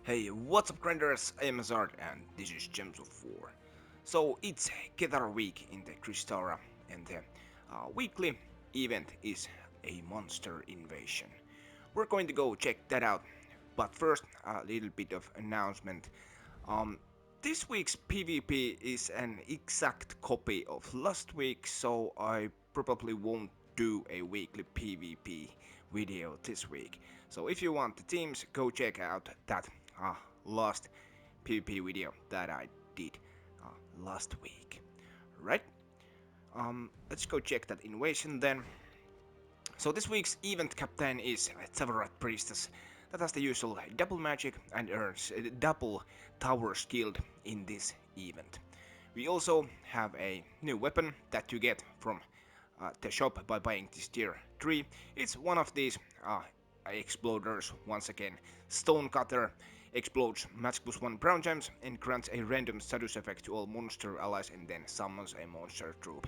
Hey, what's up grinders? I am Hazard and this is Gems of War. So it's Khetar week in the Kristara and the weekly event is a monster invasion. We're going to go check that out, but first a little bit of announcement. Um, this week's PvP is an exact copy of last week, so I probably won't do a weekly PvP video this week. So if you want the teams, go check out that uh, last PvP video that I did last week. Right? Let's go check that invasion then. So this week's event captain is Tavarat Priestess that has the usual double magic and earns a double tower skilled in this event. We also have a new weapon that you get from the shop by buying this tier 3. It's one of these exploders once again. Stone Cutter explodes magic plus 1 brown gems and grants a random status effect to all monster allies and then summons a monster troop.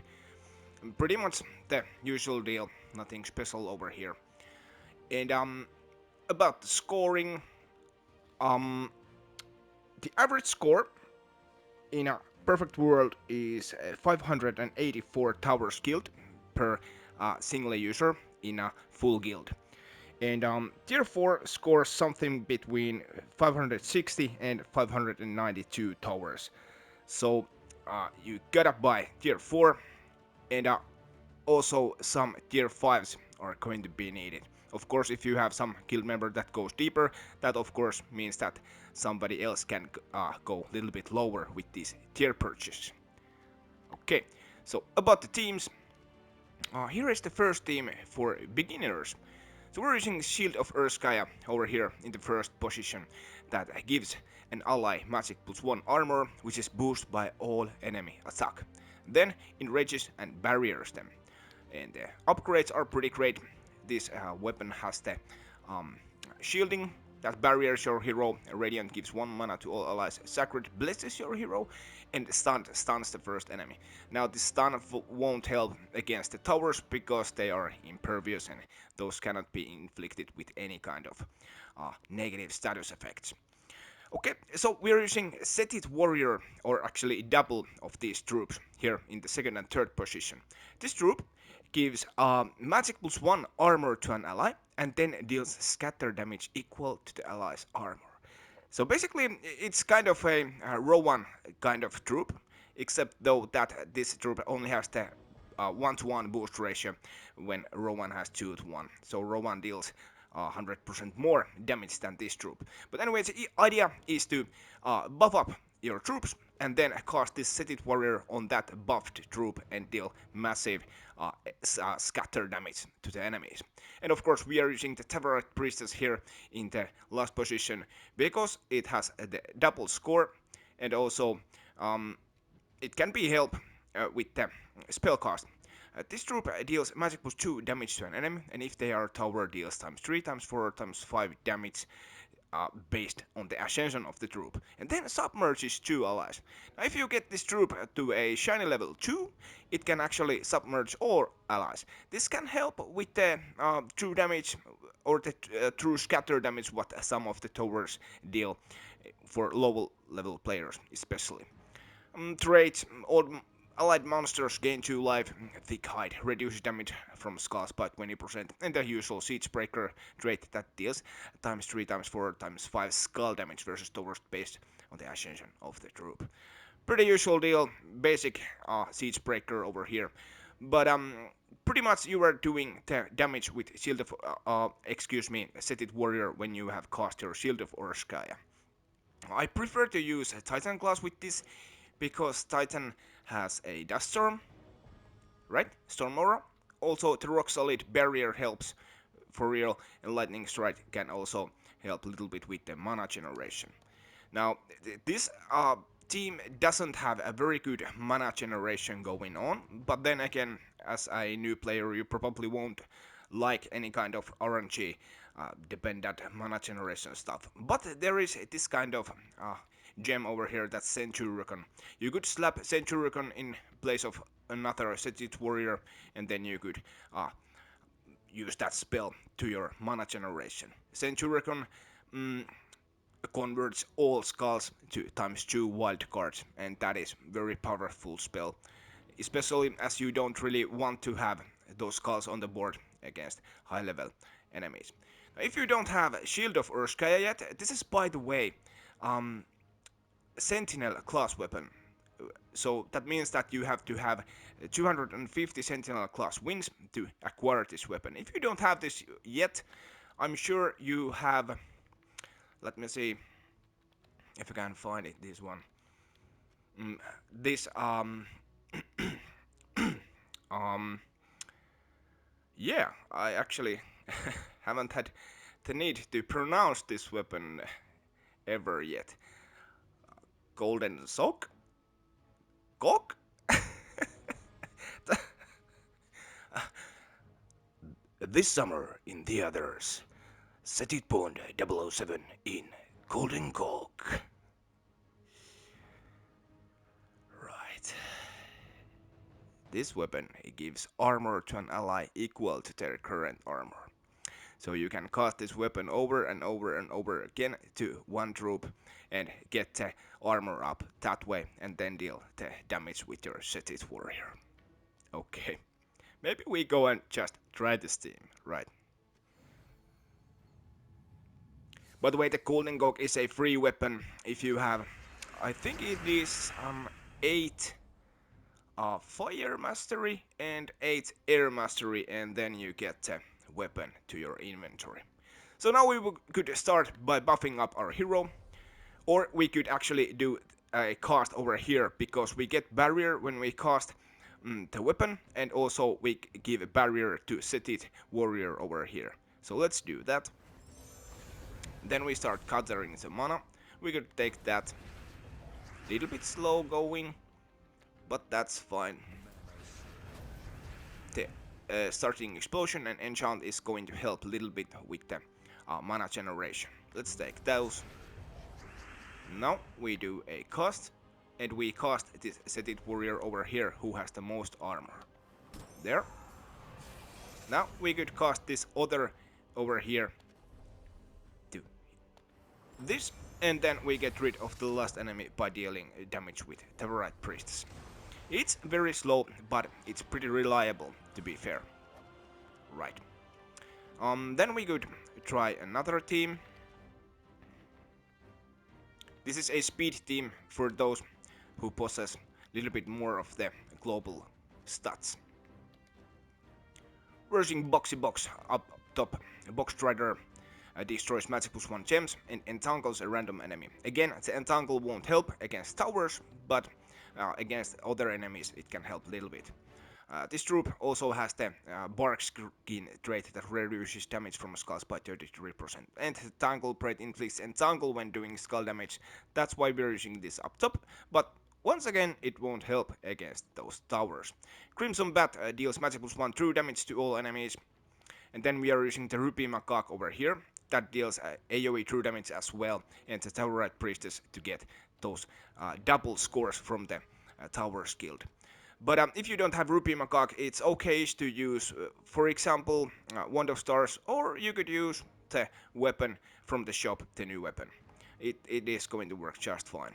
Pretty much the usual deal, nothing special over here. And about the scoring, um, the average score in a perfect world is 584 towers killed per single user in a full guild. And tier 4 scores something between 560 and 592 towers. So you gotta buy tier 4 and also some tier 5s are going to be needed. Of course, if you have some guild member that goes deeper, that of course means that somebody else can go a little bit lower with these tier purchases. Okay, so about the teams, here is the first team for beginners. So we're using Shield of Urskaya over here in the first position that gives an ally magic plus 1 armor, which is boosted by all enemy attack. Then enrages and barriers them. And the upgrades are pretty great. This weapon has the um, shielding that barriers your hero, Radiant gives 1 mana to all allies, Sacred blesses your hero, and stuns the first enemy. Now this stun won't help against the towers because they are impervious and those cannot be inflicted with any kind of negative status effects. Okay, so we're using Setit Warrior, or actually double of these troops here in the second and third position. This troop gives magic plus 1 armor to an ally and then deals scatter damage equal to the ally's armor. So basically, it's kind of a Rowan kind of troop, except though that this troop only has the 1-to-1 boost ratio when Rowan has 2-to-1. So Rowan deals 100% more damage than this troop. But anyways, the idea is to buff up your troops and then cast this Setit Warrior on that buffed troop and deal massive scatter damage to the enemies. And of course we are using the Tavarat Priestess here in the last position because it has the double score and also it can be help with the spell cast. This troop deals magic plus 2 damage to an enemy, and if they are tower, deals times 3, times 4, times 5 damage based on the ascension of the troop, and then submerges 2 allies. Now, if you get this troop to a shiny level 2, it can actually submerge all allies. This can help with the true damage or the true scatter damage what some of the towers deal for lower level players, especially. Traits: all allied monsters gain 2 life, thick hide reduces damage from skulls by 20%, and the usual siege breaker trait that deals times 3, times 4, times 5 skull damage versus towers based on the ascension of the troop. Pretty usual deal, basic siege breaker over here. But pretty much you are doing the damage with Shield of, Setit Warrior when you have cast your Shield of Orskaya. I prefer to use a Titan class with this because Titan has a Dust Storm, right? Storm Aura. Also, the Rock Solid Barrier helps for real, and Lightning Strike can also help a little bit with the mana generation. Now, this team doesn't have a very good mana generation going on, but then again, as a new player, you probably won't like any kind of RNG dependent mana generation stuff. But there is this kind of gem over here that's Centurion. You could slap Centurion in place of another Setit Warrior, and then you could use that spell to your mana generation. Centurion, mm, converts all skulls to times 2 wild cards, and that is very powerful spell, especially as you don't really want to have those skulls on the board against high level enemies. If you don't have Shield of Urskaya yet, this is, by the way, um, Sentinel class weapon. So that means that you have to have 250 Sentinel class wins to acquire this weapon. If you don't have this yet, I'm sure you have. Let me see if I can find it. This one. This um yeah, I actually haven't had the need to pronounce this weapon ever yet. Golden sock? Cock? This summer in theaters, Set It Bond 007 in Golden Cock. Right. This weapon gives armor to an ally equal to their current armor. So you can cast this weapon over and over and over again to one troop and get the armor up that way and then deal the damage with your Set It warrior. Okay, maybe we go and just try this team, right? By the way, the Golden Gog is a free weapon if you have, I think it is 8 fire mastery and 8 air mastery, and then you get the weapon to your inventory. So now we could start by buffing up our hero, or we could actually do a cast over here, because we get barrier when we cast the weapon, and also we give a barrier to Set It warrior over here. So let's do that. Then we start gathering the mana. We could take that. Little bit slow going, but that's fine. The starting explosion and enchant is going to help a little bit with the mana generation. Let's take those. Now we do a cast, and we cast this Set It warrior over here who has the most armor. There. Now we could cast this other over here to this, and then we get rid of the last enemy by dealing damage with Tevorite Priestess. It's very slow, but it's pretty reliable, to be fair. Right. Then we could try another team. This is a speed team for those who possess a little bit more of the global stats. We're using Boxy Box up top. Box Strider destroys magic +1 gems and entangles a random enemy. Again, the entangle won't help against towers, but against other enemies it can help a little bit. This troop also has the Bark Skin trait that reduces damage from skulls by 33%, and the Tangle Braid inflicts entangle when doing skull damage. That's why we're using this up top, but once again it won't help against those towers. Crimson Bat deals magic +1 true damage to all enemies, and then we are using the Rupee Macaque over here. That deals AoE true damage as well, and the Towerite Priestess to get those double scores from the Towers Guild. But if you don't have Rupee Macaque, it's okay to use, for example, Wand of Stars, or you could use the weapon from the shop, the new weapon. It is going to work just fine.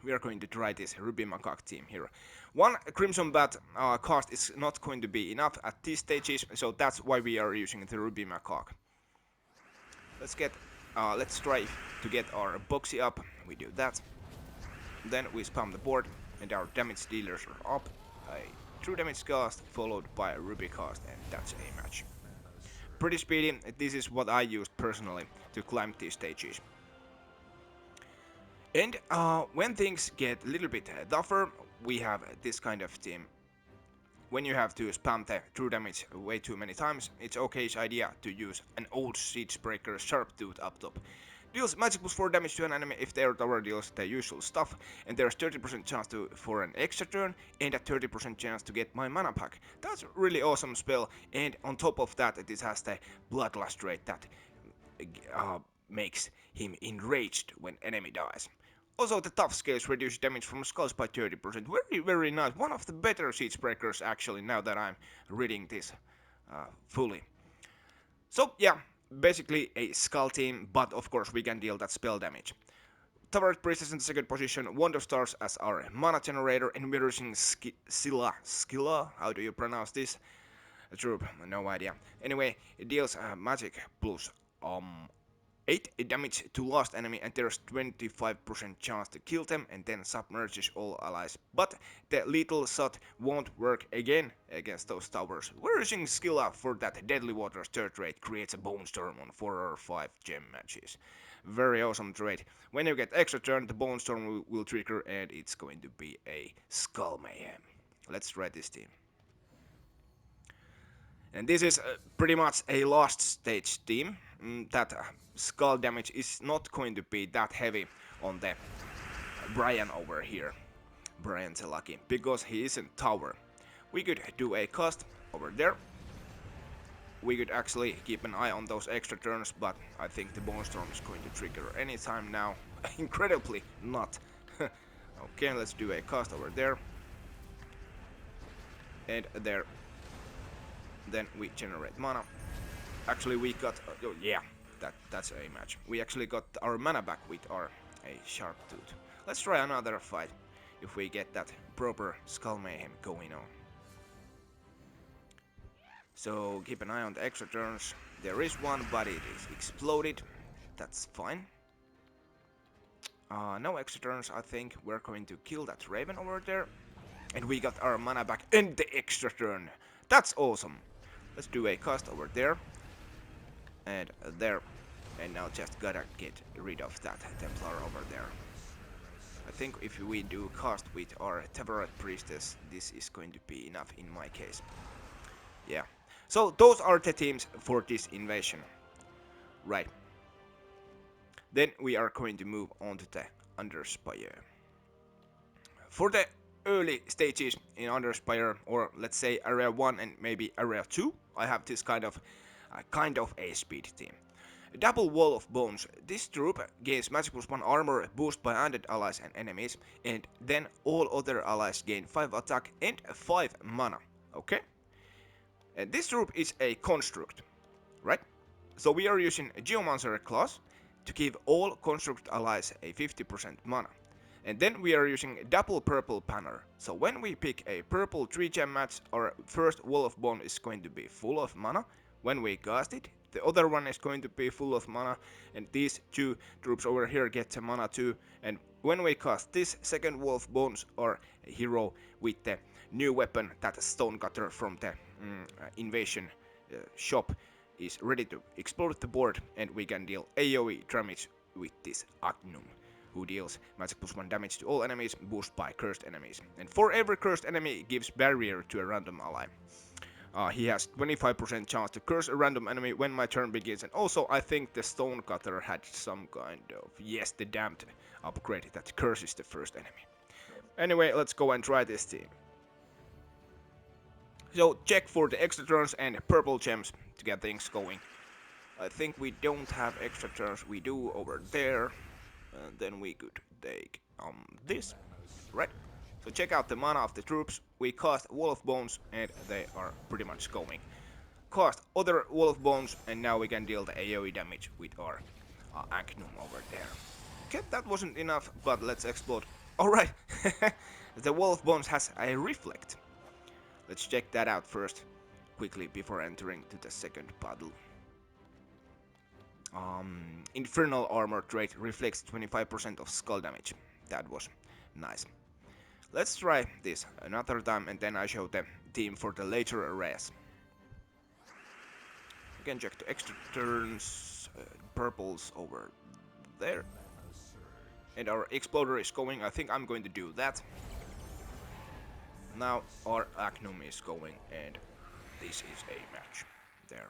We are going to try this Rupee Macaque team here. One Crimson Bat cost is not going to be enough at these stages, so that's why we are using the Rupee Macaque. Let's try to get our Boxy up. We do that. Then we spam the board, and our damage dealers are up. A true damage cast followed by a Rupee cast, and that's a match. Pretty speedy. This is what I used personally to climb these stages. And when things get a little bit tougher, we have this kind of team. When you have to spam the true damage way too many times, it's okay's idea to use an old Siegebreaker Sharptooth up top. Deals magic +4 damage to an enemy if their tower deals the usual stuff, and there's 30% chance for an extra turn, and a 30% chance to get my mana pack. That's a really awesome spell, and on top of that, this has the Bloodlust rate that makes him enraged when enemy dies. Also, the tough scales reduce damage from skulls by 30%. Very, very nice. One of the better Siegebreakers, actually, now that I'm reading this fully. So, yeah, basically a skull team, but of course we can deal that spell damage. Tavaret Priest is in the second position, Wonder Stars as our mana generator, and we're using Skilla, how do you pronounce this? Troop, no idea. Anyway, it deals magic plus 8 damage to lost enemy, and there's 25% chance to kill them and then submerges all allies. But the lethal shot won't work again against those towers. We're using skill up for that deadly water's third rate creates a bone storm on 4 or 5 gem matches. Very awesome trait. When you get extra turn, the bone storm will trigger and it's going to be a skull mayhem. Let's try this team. And this is pretty much a last stage team. That skull damage is not going to be that heavy on the Brian over here. Brian's lucky, because he isn't tower. We could do a cast over there. We could actually keep an eye on those extra turns, but I think the Bone Storm is going to trigger anytime now. Incredibly not. Okay, let's do a cast over there. And there. Then we generate mana. Actually, we got... oh, yeah, that's a match. We actually got our mana back with our Sharp Tooth. Let's try another fight, if we get that proper Skull Mayhem going on. So, keep an eye on the extra turns. There is one, but it is exploded. That's fine. No extra turns, I think. We're going to kill that Raven over there. And we got our mana back and the extra turn. That's awesome. Let's do a cast over there. And there. And now just gotta get rid of that Templar over there. I think if we do cast with our Tavaret Priestess, this is going to be enough in my case. Yeah. So those are the teams for this invasion. Right. Then we are going to move on to the Underspire. For the early stages in Underspire, or let's say Area 1 and maybe Area 2, I have this kind of a speed team. Double Wall of Bones. This troop gains magic plus 1 armor boost by undead allies and enemies, and then all other allies gain 5 attack and 5 mana. Okay? And this troop is a construct, right? So we are using a Geomancer class to give all construct allies a 50% mana. And then we are using a double purple banner. So when we pick a purple 3 gem match, our first Wall of Bone is going to be full of mana. When we cast it, the other one is going to be full of mana, and these two troops over here get the mana too. And when we cast this second Wall of Bones, our hero with the new weapon, that Stonecutter from the invasion shop, is ready to explode the board, and we can deal AoE damage with this Agnum, who deals magic plus 1 damage to all enemies, boosted by cursed enemies. And for every cursed enemy, gives barrier to a random ally. He has 25% chance to curse a random enemy when my turn begins, and also I think the Stonecutter had some kind of, yes, the damned upgrade that curses the first enemy. Anyway, let's go and try this team. So check for the extra turns and purple gems to get things going. I think we don't have extra turns, we do over there. And then we could take this, right? So check out the mana of the troops. We cast Wall of Bones and they are pretty much going. Cast other Wall of Bones and now we can deal the AoE damage with our Agnum over there. Okay, that wasn't enough, but let's explode. Alright, the Wall of Bones has a reflect. Let's check that out first, quickly before entering to the second battle. Infernal armor trait reflects 25% of skull damage. That was nice. Let's try this another time and then I show the team for the later areas. We can check the extra turns, purples over there. And our exploder is going, I think I'm going to do that. Now our Agnum is going and this is a match there.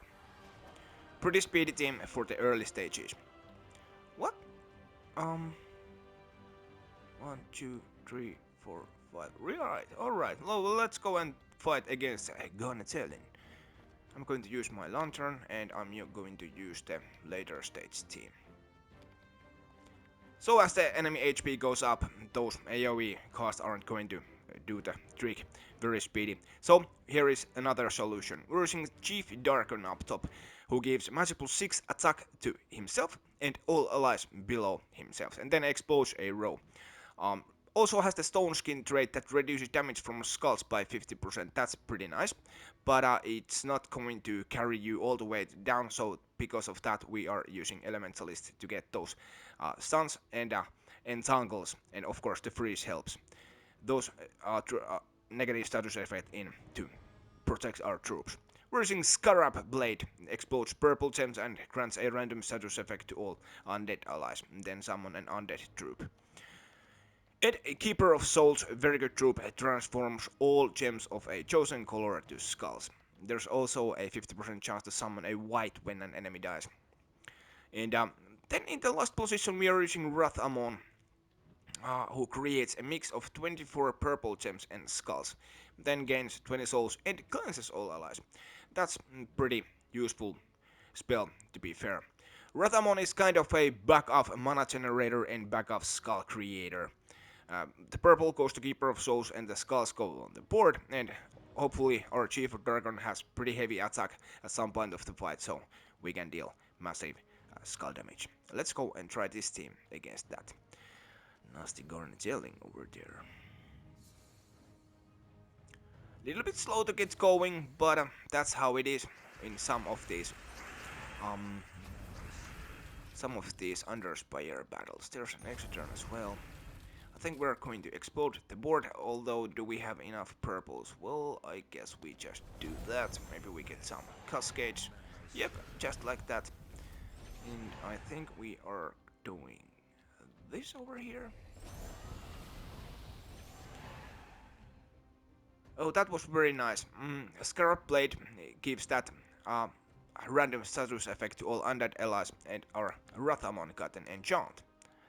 Pretty speedy team for the early stages. What? 1, 2, 3, 4, 5. Right, alright. Well, let's go and fight against Gunatelin. I'm going to use my lantern and I'm going to use the later stage team. So as the enemy HP goes up, those AoE casts aren't going to do the trick very speedy. So here is another solution. We're using Chief Darkon up top, who gives magic plus 6 attack to himself and all allies below himself, and then explodes a row. Um, Also has the stone skin trait that reduces damage from skulls by 50%. That's pretty nice, but it's not going to carry you all the way down. So because of that, we are using elementalist to get those stuns and entangles, and of course the freeze helps. Those negative status effect in to protect our troops. We're using Scarab Blade, explodes purple gems and grants a random status effect to all undead allies, then summon an undead troop. And Keeper of Souls, very good troop, transforms all gems of a chosen color to skulls. There's also a 50% chance to summon a white when an enemy dies. And then in the last position we are using Wrath Amon, who creates a mix of 24 purple gems and skulls, then gains 20 souls and cleanses all allies. That's pretty useful spell, to be fair. Rathamon is kind of a backup mana generator and backup skull creator. The purple goes to Keeper of Souls and the skulls go on the board, and hopefully our Chief of Dragon has pretty heavy attack at some point of the fight, so we can deal massive skull damage. Let's go and try this team against that. Nasty Garnet yelling over there. Little bit slow to get going, but that's how it is in um some of these Underspire battles. There's an extra turn as well. I think we're going to explode the board, although do we have enough purples? Well, I guess we just do that. Maybe we get some cascades. Yep, just like that. And I think we are doing this over here. Oh, that was very nice. Scarab Blade gives that uh, random status effect to all undead allies, and our Rathamon got an enchant.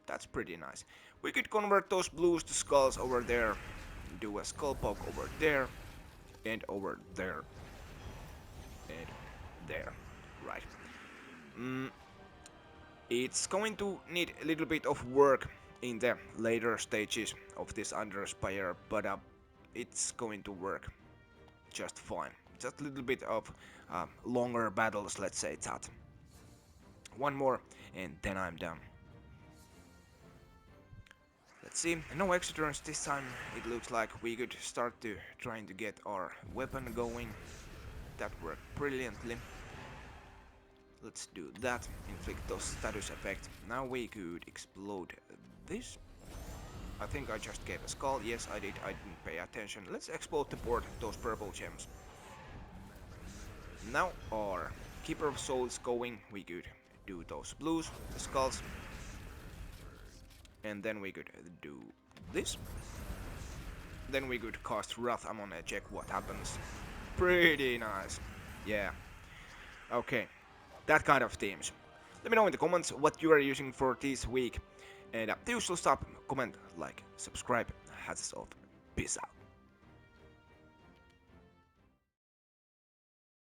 That's pretty nice. We could convert those blues to skulls over there, do a skull poke over there, and over there, and there. Right. It's going to need a little bit of work in the later stages of this Underspire, but it's going to work just fine. Just a little bit of longer battles, let's say that. One more, and then I'm done. Let's see, no extra turns this time. It looks like we could start to trying to get our weapon going. That worked brilliantly. Let's do that, inflict those status effect. Now we could explode this. I think I just gave a skull. Yes, I did. I didn't pay attention. Let's explode the board, those purple gems. Now our Keeper of Souls going. We could do those blues, the skulls. And then we could do this. Then we could cast Wrath Amon and check what happens. Pretty nice. Yeah. Okay. That kind of themes. Let me know in the comments what you are using for this week. And the usual stuff, comment, like, subscribe. Hats off. Peace out.